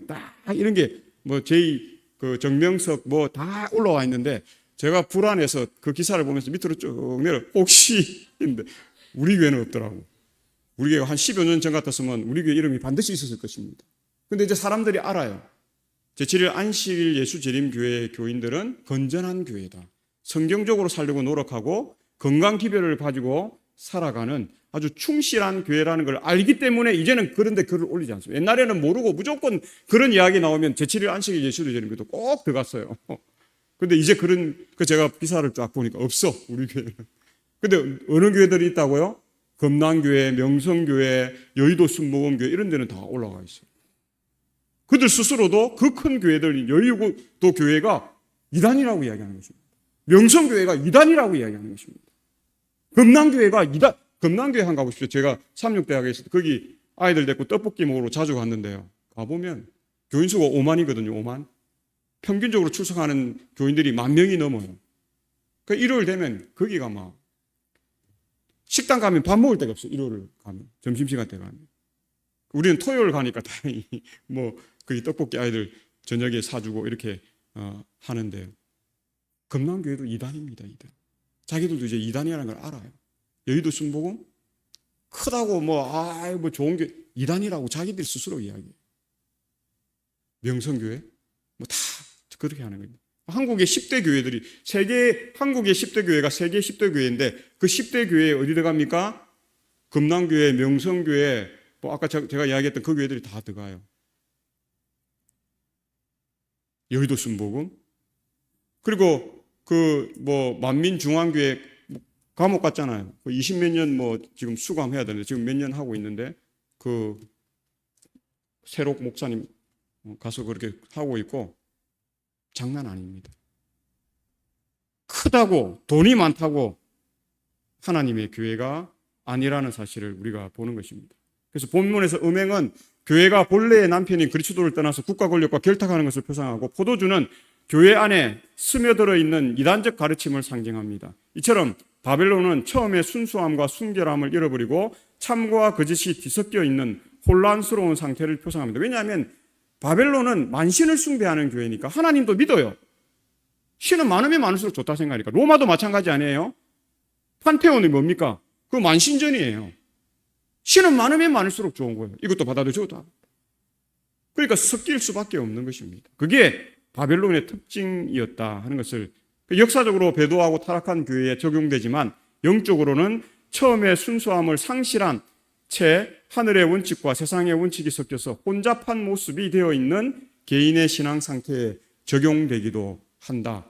Speaker 1: 다 이런 게 제2 그 정명석 다 올라와 있는데 제가 불안해서 그 기사를 보면서 밑으로 쭉 내려 혹시 했는데 우리 교회는 없더라고. 우리 교회가 한 10여 년 전 같았으면 우리 교회 이름이 반드시 있었을 것입니다. 근데 이제 사람들이 알아요. 제7일 안식일 예수재림교회 교인들은 건전한 교회다. 성경적으로 살려고 노력하고 건강 기별을 가지고 살아가는 아주 충실한 교회라는 걸 알기 때문에 이제는 그런데 글을 올리지 않습니다. 옛날에는 모르고 무조건 그런 이야기 나오면 제7일 안식일 예수재림교회도 꼭 들어갔어요. 근데 이제 제가 기사를 쫙 보니까 없어, 우리 교회는. 근데 어느 교회들이 있다고요? 금난교회, 명성교회, 여의도 순복음교회 이런 데는 다 올라가 있어요. 그들 스스로도 그 큰 교회들, 여의도 교회가 이단이라고 이야기하는 것입니다. 명성교회가 이단이라고 이야기하는 것입니다. 금난교회가 이단, 금난교회 한번 가보십시오. 제가 삼육대학에 있을 때 거기 아이들 데리고 떡볶이 먹으러 자주 갔는데요. 가보면 교인 수가 5만이거든요, 5만. 평균적으로 출석하는 교인들이 10,000명이 넘어요. 그 일요일 되면 거기가 막 식당 가면 밥 먹을 데가 없어요. 일요일 가면. 점심시간 때 가면. 우리는 토요일 가니까 다행히 거기 떡볶이 아이들 저녁에 사주고 이렇게 하는데요. 금난교회도 이단입니다, 이단. 자기들도 이제 이단이라는 걸 알아요. 여의도 순복음 크다고 좋은 교회 이단이라고 자기들 스스로 이야기해요. 명성교회 다 그렇게 하는 겁니다. 한국의 10대 교회들이 한국의 10대 교회가 세계 10대 교회인데 그 10대 교회에 어디 들어갑니까? 금남교회, 명성교회, 뭐 아까 제가 이야기했던 그 교회들이 다 들어가요. 여의도 순복음. 그리고 그 뭐 만민중앙교회 감옥 갔잖아요. 20몇 년 뭐 지금 수감해야 되는데 지금 몇 년 하고 있는데 그 새록 목사님 가서 그렇게 하고 있고 장난 아닙니다. 크다고 돈이 많다고 하나님의 교회가 아니라는 사실을 우리가 보는 것입니다. 그래서 본문에서 음행은 교회가 본래의 남편인 그리스도를 떠나서 국가 권력과 결탁하는 것을 표상하고 포도주는 교회 안에 스며들어 있는 이단적 가르침을 상징합니다. 이처럼 바벨론은 처음에 순수함과 순결함을 잃어버리고 참과 거짓이 뒤섞여 있는 혼란스러운 상태를 표상합니다. 왜냐하면 바벨론은 만신을 숭배하는 교회니까 하나님도 믿어요. 신은 많으면 많을수록 좋다 생각하니까. 로마도 마찬가지 아니에요? 판테온이 뭡니까? 그 만신전이에요. 신은 많으면 많을수록 좋은 거예요. 이것도 받아도 저것도. 그러니까 섞일 수밖에 없는 것입니다. 그게 바벨론의 특징이었다 하는 것을 역사적으로 배도하고 타락한 교회에 적용되지만 영적으로는 처음에 순수함을 상실한 채 하늘의 원칙과 세상의 원칙이 섞여서 혼잡한 모습이 되어 있는 개인의 신앙 상태에 적용되기도 한다.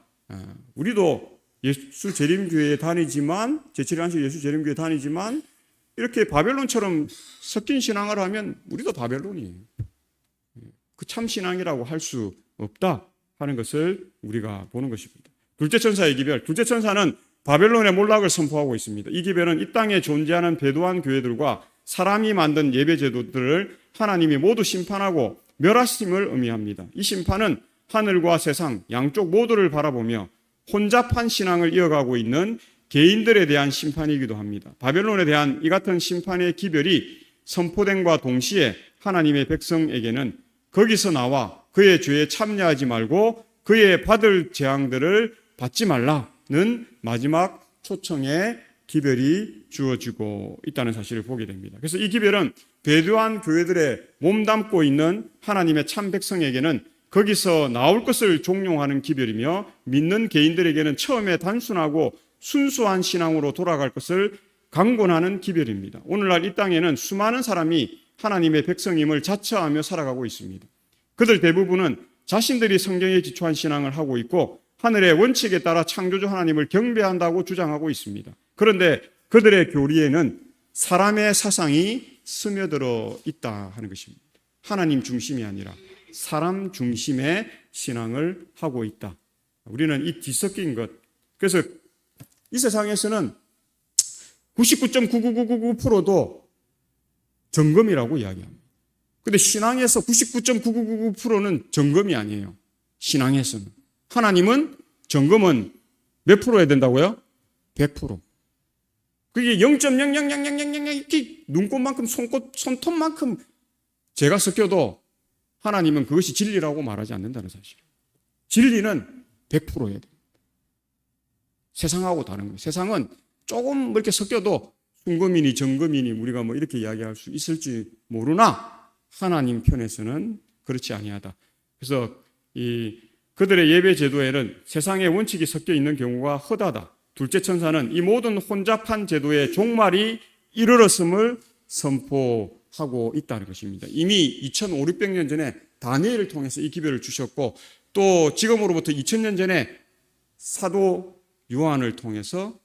Speaker 1: 우리도 예수 재림교회에 다니지만 제7안식 예수 재림교회에 다니지만 이렇게 바벨론처럼 섞인 신앙을 하면 우리도 바벨론이에요. 그 참 신앙이라고 할 수 없다 하는 것을 우리가 보는 것입니다. 둘째 천사의 기별. 둘째 천사는 바벨론의 몰락을 선포하고 있습니다. 이 기별은 이 땅에 존재하는 배도한 교회들과 사람이 만든 예배 제도들을 하나님이 모두 심판하고 멸하심을 의미합니다. 이 심판은 하늘과 세상 양쪽 모두를 바라보며 혼잡한 신앙을 이어가고 있는 개인들에 대한 심판이기도 합니다. 바벨론에 대한 이 같은 심판의 기별이 선포됨과 동시에 하나님의 백성에게는 거기서 나와 그의 죄에 참여하지 말고 그의 받을 재앙들을 받지 말라는 마지막 초청의 기별이 주어지고 있다는 사실을 보게 됩니다. 그래서 이 기별은 배도한 교회들의 몸담고 있는 하나님의 참 백성에게는 거기서 나올 것을 종용하는 기별이며 믿는 개인들에게는 처음에 단순하고 순수한 신앙으로 돌아갈 것을 강권하는 기별입니다. 오늘날 이 땅에는 수많은 사람이 하나님의 백성임을 자처하며 살아가고 있습니다. 그들 대부분은 자신들이 성경에 기초한 신앙을 하고 있고 하늘의 원칙에 따라 창조주 하나님을 경배한다고 주장하고 있습니다. 그런데 그들의 교리에는 사람의 사상이 스며들어 있다 하는 것입니다. 하나님 중심이 아니라 사람 중심의 신앙을 하고 있다. 우리는 이 뒤섞인 것. 그래서 이 세상에서는 99.99999%도 점검이라고 이야기합니다. 그런데 신앙에서 99.9999%는 점검이 아니에요. 신앙에서는. 하나님은 점검은 몇 프로 해야 된다고요? 100%. 그게 0.0000000 이렇게 눈곱만큼 손톱만큼 죄가 섞여도 하나님은 그것이 진리라고 말하지 않는다는 사실. 진리는 100% 해야 됩니다. 세상하고 다른 거예요. 세상은 조금 이렇게 섞여도 순금이니 정금이니 우리가 뭐 이렇게 이야기할 수 있을지 모르나 하나님 편에서는 그렇지 아니하다. 그래서 그들의 예배 제도에는 세상의 원칙이 섞여 있는 경우가 허다하다. 둘째 천사는 이 모든 혼잡한 제도의 종말이 이르렀음을 선포하고 있다는 것입니다. 이미 2500~600년 전에 다니엘을 통해서 이 기별을 주셨고 또 지금으로부터 2000년 전에 사도 요한을 통해서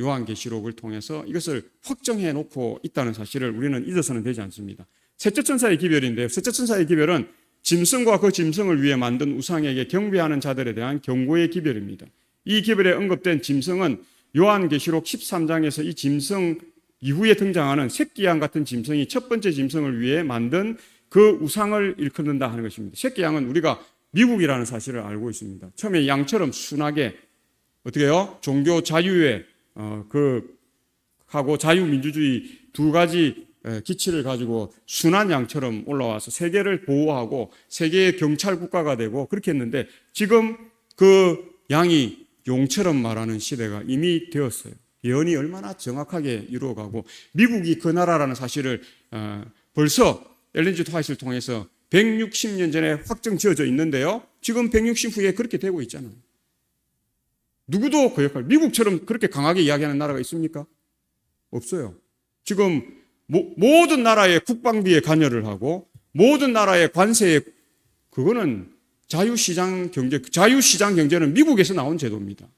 Speaker 1: 요한계시록을 통해서 이것을 확정해 놓고 있다는 사실을 우리는 잊어서는 되지 않습니다. 셋째 천사의 기별인데요. 셋째 천사의 기별은 짐승과 그 짐승을 위해 만든 우상에게 경배하는 자들에 대한 경고의 기별입니다. 이 기별에 언급된 짐승은 요한계시록 13장에서 이 짐승 이후에 등장하는 새끼양 같은 짐승이 첫 번째 짐승을 위해 만든 그 우상을 일컫는다 하는 것입니다. 새끼양은 우리가 미국이라는 사실을 알고 있습니다. 처음에 양처럼 순하게 어떻게 해요? 종교 자유에 하고 자유민주주의 두 가지 기치를 가지고 순한 양처럼 올라와서 세계를 보호하고 세계의 경찰 국가가 되고 그렇게 했는데 지금 그 양이 용처럼 말하는 시대가 이미 되었어요. 예언이 얼마나 정확하게 이루어가고 미국이 그 나라라는 사실을 벌써 엘렌 지 화이트를 통해서 160년 전에 확정 지어져 있는데요. 지금 160 후에 그렇게 되고 있잖아요. 누구도 그 역할, 미국처럼 그렇게 강하게 이야기하는 나라가 있습니까? 없어요. 지금 모든 나라의 국방비에 관여를 하고 모든 나라의 관세에, 그거는 자유시장 경제는 미국에서 나온 제도입니다.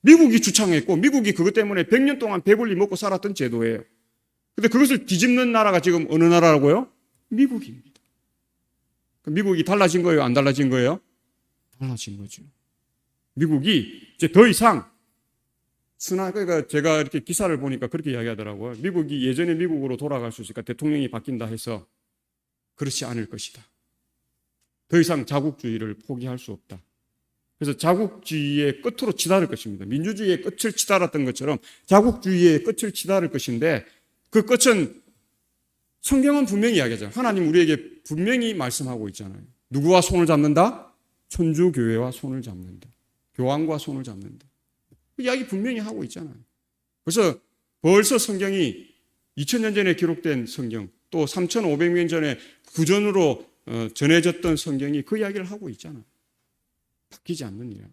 Speaker 1: 미국이 주창했고 미국이 그것 때문에 100년 동안 배불리 먹고 살았던 제도예요. 근데 그것을 뒤집는 나라가 지금 어느 나라라고요? 미국입니다. 미국이 달라진 거예요? 안 달라진 거예요? 달라진 거죠. 미국이 이제 더 이상 그러니까 제가 이렇게 기사를 보니까 그렇게 이야기하더라고요. 미국이 예전의 미국으로 돌아갈 수 있을까? 대통령이 바뀐다 해서 그렇지 않을 것이다. 더 이상 자국주의를 포기할 수 없다. 그래서 자국주의의 끝으로 치달을 것입니다. 민주주의의 끝을 치달았던 것처럼 자국주의의 끝을 치달을 것인데 그 끝은 성경은 분명히 이야기하잖아요. 하나님 우리에게 분명히 말씀하고 있잖아요. 누구와 손을 잡는다? 천주교회와 손을 잡는다. 교황과 손을 잡는다. 그 이야기 분명히 하고 있잖아요. 그래서 벌써 성경이 2000년 전에 기록된 성경, 또 3500년 전에 구전으로 전해졌던 성경이 그 이야기를 하고 있잖아요. 바뀌지 않는 일.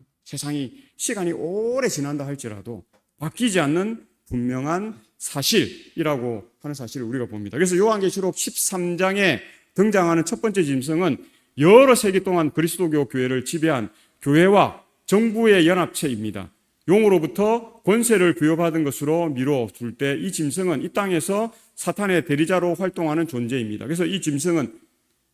Speaker 1: 시간이 오래 지난다 할지라도 바뀌지 않는 분명한 사실이라고 하는 사실을 우리가 봅니다. 그래서 요한계시록 13장에 등장하는 첫 번째 짐승은 여러 세기 동안 그리스도교 교회를 지배한 교회와 정부의 연합체입니다. 용으로부터 권세를 부여받은 것으로 미루어 둘 때 이 짐승은 이 땅에서 사탄의 대리자로 활동하는 존재입니다. 그래서 이 짐승은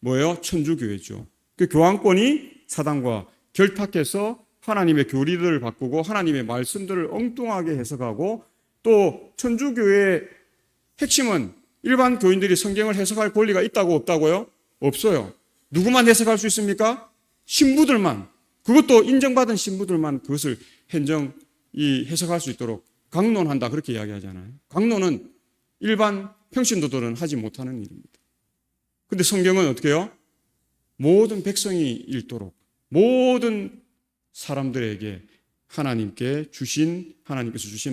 Speaker 1: 뭐예요? 천주교회죠. 그 교황권이 사단과 결탁해서 하나님의 교리들을 바꾸고 하나님의 말씀들을 엉뚱하게 해석하고, 또 천주교회의 핵심은 일반 교인들이 성경을 해석할 권리가 있다고 없다고요? 없어요. 누구만 해석할 수 있습니까? 신부들만, 그것도 인정받은 신부들만 그것을 해석할 수 있도록 강론한다, 그렇게 이야기하잖아요. 강론은 일반 평신도들은 하지 못하는 일입니다. 근데 성경은 어떻게 해요? 모든 백성이 읽도록 모든 사람들에게 하나님께서 주신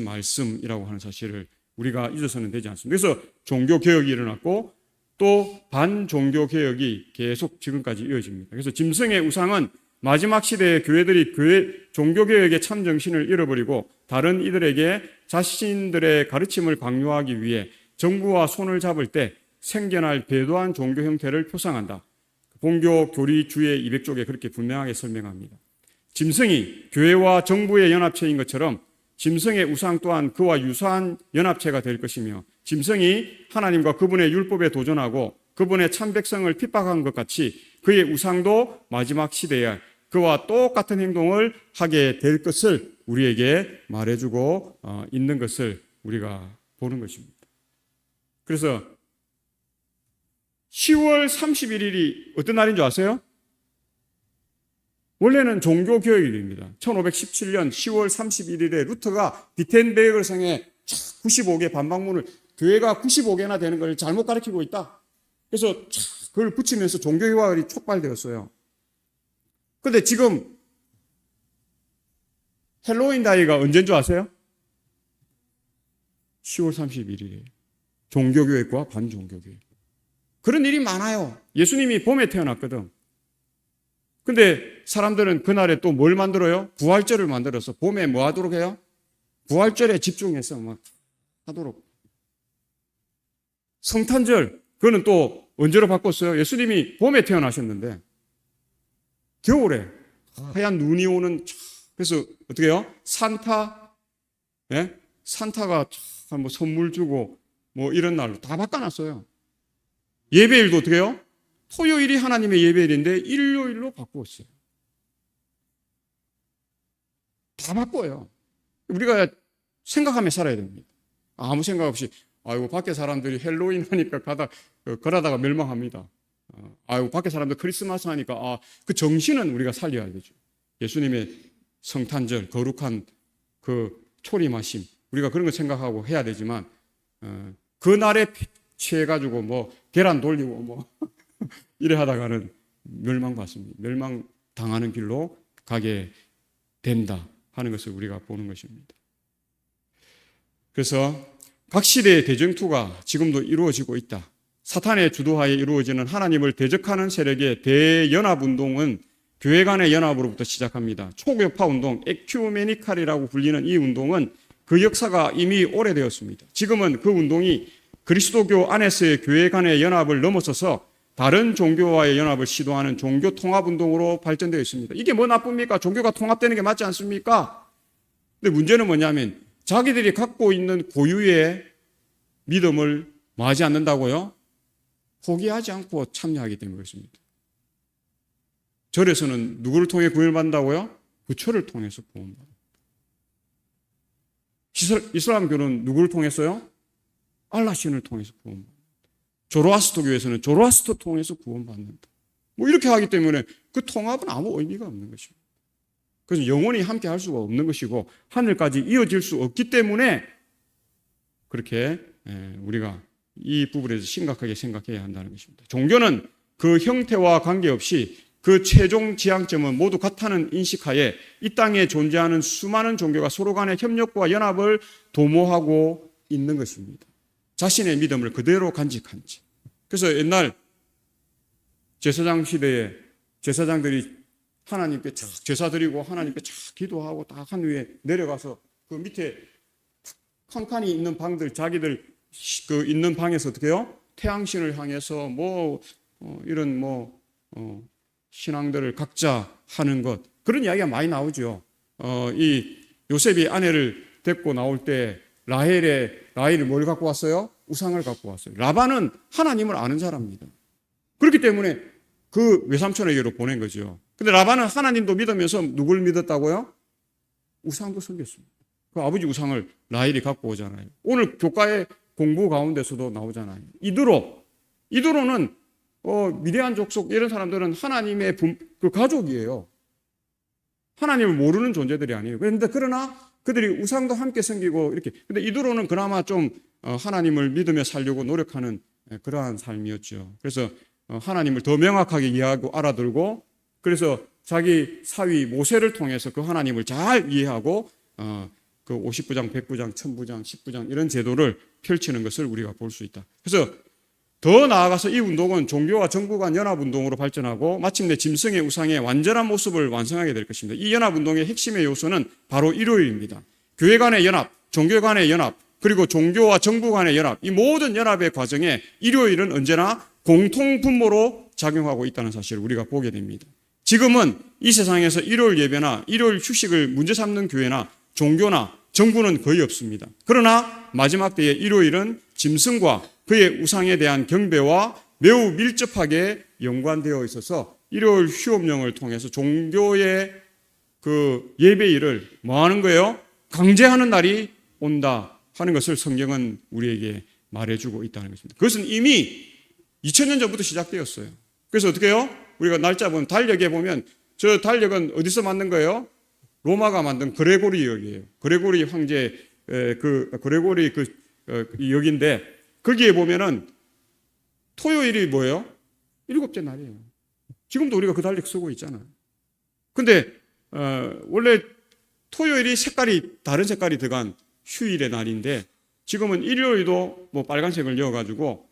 Speaker 1: 말씀이라고 하는 사실을 우리가 잊어서는 되지 않습니다. 그래서 종교개혁이 일어났고 또 반종교개혁이 계속 지금까지 이어집니다. 그래서 짐승의 우상은 마지막 시대의 교회들이 종교개혁의 참 정신을 잃어버리고 다른 이들에게 자신들의 가르침을 강요하기 위해 정부와 손을 잡을 때 생겨날 배도한 종교 형태를 표상한다. 본교 교리 주의 200쪽에 그렇게 분명하게 설명합니다. 짐승이 교회와 정부의 연합체인 것처럼 짐승의 우상 또한 그와 유사한 연합체가 될 것이며, 짐승이 하나님과 그분의 율법에 도전하고 그분의 참 백성을 핍박한 것 같이 그의 우상도 마지막 시대에 그와 똑같은 행동을 하게 될 것을 우리에게 말해주고 있는 것을 우리가 보는 것입니다. 그래서 10월 31일이 어떤 날인 줄 아세요? 원래는 종교개혁일입니다. 1517년 10월 31일에 루터가 비텐베르그 성에 95개 반박문을, 교회가 95개나 되는 걸 잘못 가르치고 있다. 그래서 그걸 붙이면서 종교개혁이 촉발되었어요. 그런데 지금 헬로윈 다이가 언제인 줄 아세요? 10월 31일이에요. 종교개혁과 반종교개혁. 그런 일이 많아요. 예수님이 봄에 태어났거든. 근데 사람들은 그날에 또 뭘 만들어요? 부활절을 만들어서 봄에 뭐 하도록 해요? 부활절에 집중해서 막 하도록. 성탄절, 그거는 또 언제로 바꿨어요? 예수님이 봄에 태어나셨는데 겨울에 하얀 눈이 오는, 그래서 어떻게 해요? 산타가 뭐 선물 주고 뭐 이런 날로 다 바꿔놨어요. 예배일도 어떻게 해요? 토요일이 하나님의 예배일인데 일요일로 바꾸었어요. 다 바꿔요. 우리가 생각하며 살아야 됩니다. 아무 생각 없이 아이고 밖에 사람들이 헬로윈 하니까 그러다가 멸망합니다. 아이고 밖에 사람들 크리스마스 하니까 그 정신은 우리가 살려야 되죠. 예수님의 성탄절, 거룩한 그 초림하심, 우리가 그런 거 생각하고 해야 되지만 그 날에 취해가지고 뭐 계란 돌리고 뭐 이래 하다가는 멸망받습니다. 멸망당하는 길로 가게 된다 하는 것을 우리가 보는 것입니다. 그래서 각 시대의 대쟁투가 지금도 이루어지고 있다. 사탄의 주도하에 이루어지는 하나님을 대적하는 세력의 대연합운동은 교회 간의 연합으로부터 시작합니다. 초교파 운동, 에큐메니칼이라고 불리는 이 운동은 그 역사가 이미 오래되었습니다. 지금은 그 운동이 그리스도교 안에서의 교회 간의 연합을 넘어서서 다른 종교와의 연합을 시도하는 종교 통합운동으로 발전되어 있습니다. 이게 뭐 나쁩니까? 종교가 통합되는 게 맞지 않습니까? 근데 문제는 뭐냐면 자기들이 갖고 있는 고유의 믿음을 뭐하지 않는다고요? 포기하지 않고 참여하기 때문에 그렇습니다. 절에서는 누구를 통해 구원을 받는다고요? 부처를 통해서 구원받는다. 이슬람교는 누구를 통해서요? 알라 신을 통해서 구원받는다. 조로아스터교에서는 조로아스터 통해서 구원받는다. 뭐 이렇게 하기 때문에 그 통합은 아무 의미가 없는 것입니다. 그래서 영원히 함께 할 수가 없는 것이고 하늘까지 이어질 수 없기 때문에 그렇게 우리가 이 부분에서 심각하게 생각해야 한다는 것입니다. 종교는 그 형태와 관계없이 그 최종 지향점은 모두 같다는 인식하에 이 땅에 존재하는 수많은 종교가 서로 간의 협력과 연합을 도모하고 있는 것입니다. 자신의 믿음을 그대로 간직한 채. 그래서 옛날 제사장 시대에 제사장들이 하나님께 착 제사 드리고 하나님께 착 기도하고 딱 한 위에 내려가서 그 밑에 칸칸이 있는 방들 자기들 그 있는 방에서 어떻게 해요? 태양신을 향해서 이런 신앙들을 각자 하는 것 그런 이야기가 많이 나오죠. 이 요셉이 아내를 데리고 나올 때 라헬이 뭘 갖고 왔어요? 우상을 갖고 왔어요. 라반은 하나님을 아는 사람입니다. 그렇기 때문에 그 외삼촌에게로 보낸 거죠. 근데 라반은 하나님도 믿으면서 누굴 믿었다고요? 우상도 섬겼습니다. 그 아버지 우상을 라헬이 갖고 오잖아요. 오늘 교과의 공부 가운데서도 나오잖아요. 이드로는 미디안 족속 이런 사람들은 하나님의 그 가족이에요. 하나님을 모르는 존재들이 아니에요. 그러나 그들이 우상도 함께 섬기고 이렇게. 근데 이드로는 그나마 좀 하나님을 믿으며 살려고 노력하는 그러한 삶이었죠. 그래서 하나님을 더 명확하게 이해하고 알아들고 그래서 자기 사위 모세를 통해서 그 하나님을 잘 이해하고 그 50부장, 100부장, 1000부장, 10부장 이런 제도를 펼치는 것을 우리가 볼 수 있다. 그래서 더 나아가서 이 운동은 종교와 정부 간 연합운동으로 발전하고 마침내 짐승의 우상의 완전한 모습을 완성하게 될 것입니다. 이 연합운동의 핵심의 요소는 바로 일요일입니다. 교회 간의 연합, 종교 간의 연합, 그리고 종교와 정부 간의 연합, 이 모든 연합의 과정에 일요일은 언제나 공통분모로 작용하고 있다는 사실을 우리가 보게 됩니다. 지금은 이 세상에서 일요일 예배나 일요일 휴식을 문제 삼는 교회나 종교나 정부는 거의 없습니다. 그러나 마지막 때의 일요일은 짐승과 그의 우상에 대한 경배와 매우 밀접하게 연관되어 있어서 일요일 휴업령을 통해서 종교의 그 예배일을 뭐 하는 거예요? 강제하는 날이 온다 하는 것을 성경은 우리에게 말해주고 있다는 것입니다. 그것은 이미 2000년 전부터 시작되었어요. 그래서 어떻게 해요? 우리가 날짜 보면 달력에 보면 저 달력은 어디서 만든 거예요? 로마가 만든 그레고리 역이에요. 그레고리 황제 그레고리 역인데 거기에 보면은 토요일이 뭐예요? 7째 날이에요. 지금도 우리가 그 달력 쓰고 있잖아요. 근데 원래 토요일이 다른 색깔이 들어간 휴일의 날인데 지금은 일요일도 빨간색을 넣어가지고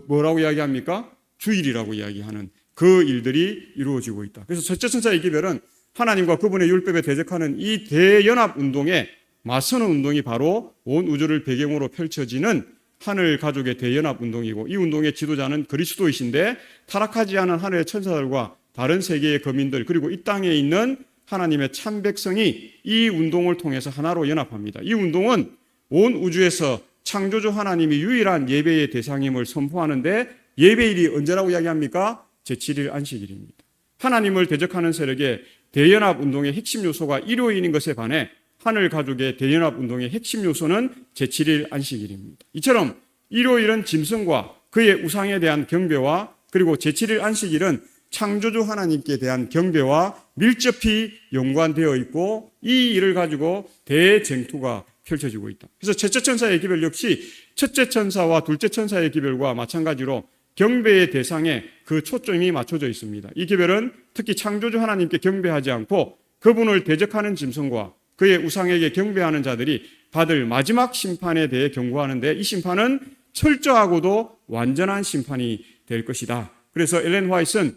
Speaker 1: 뭐라고 이야기합니까? 주일이라고 이야기하는 그 일들이 이루어지고 있다. 그래서 첫째 천사의 기별은 하나님과 그분의 율법에 대적하는 이 대연합 운동에 맞서는 운동이 바로 온 우주를 배경으로 펼쳐지는 하늘 가족의 대연합 운동이고 이 운동의 지도자는 그리스도이신데 타락하지 않은 하늘의 천사들과 다른 세계의 거민들 그리고 이 땅에 있는 하나님의 참 백성이 이 운동을 통해서 하나로 연합합니다. 이 운동은 온 우주에서 창조주 하나님이 유일한 예배의 대상임을 선포하는데 예배일이 언제라고 이야기합니까? 제7일 안식일입니다. 하나님을 대적하는 세력의 대연합 운동의 핵심 요소가 일요일인 것에 반해 하늘 가족의 대연합 운동의 핵심 요소는 제7일 안식일입니다. 이처럼 일요일은 짐승과 그의 우상에 대한 경배와 그리고 제7일 안식일은 창조주 하나님께 대한 경배와 밀접히 연관되어 있고 이 일을 가지고 대쟁투가 펼쳐지고 있다. 그래서 첫째 천사의 기별 역시 첫째 천사와 둘째 천사의 기별과 마찬가지로 경배의 대상에 그 초점이 맞춰져 있습니다. 이 기별은 특히 창조주 하나님께 경배하지 않고 그분을 대적하는 짐승과 그의 우상에게 경배하는 자들이 받을 마지막 심판에 대해 경고하는데 이 심판은 철저하고도 완전한 심판이 될 것이다. 그래서 엘렌 화이트는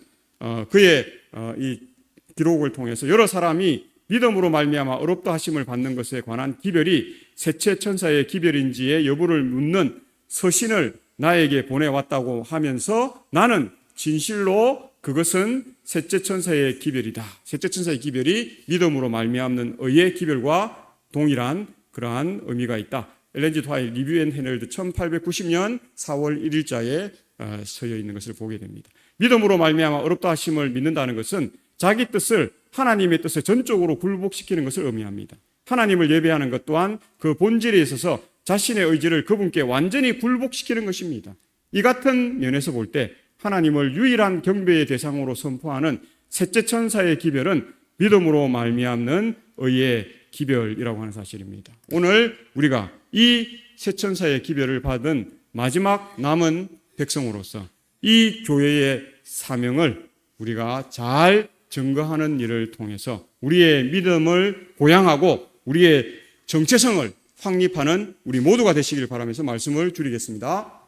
Speaker 1: 그의 이 기록을 통해서 여러 사람이 믿음으로 말미암아 의롭다 하심을 받는 것에 관한 기별이 셋째 천사의 기별인지의 여부를 묻는 서신을 나에게 보내왔다고 하면서 나는 진실로 그것은 셋째 천사의 기별이다. 셋째 천사의 기별이 믿음으로 말미암는 의의 기별과 동일한 그러한 의미가 있다. 엘렌 G. 화이트 리뷰 앤 헤럴드 1890년 4월 1일자에 서여 있는 것을 보게 됩니다. 믿음으로 말미암아 의롭다 하심을 믿는다는 것은 자기 뜻을 하나님의 뜻에 전적으로 굴복시키는 것을 의미합니다. 하나님을 예배하는 것 또한 그 본질에 있어서 자신의 의지를 그분께 완전히 굴복시키는 것입니다. 이 같은 면에서 볼 때 하나님을 유일한 경배의 대상으로 선포하는 셋째 천사의 기별은 믿음으로 말미암는 의의 기별이라고 하는 사실입니다. 오늘 우리가 이 세 천사의 기별을 받은 마지막 남은 백성으로서 이 교회의 사명을 우리가 잘 증거하는 일을 통해서 우리의 믿음을 보양하고 우리의 정체성을 확립하는 우리 모두가 되시길 바라면서 말씀을 줄이겠습니다.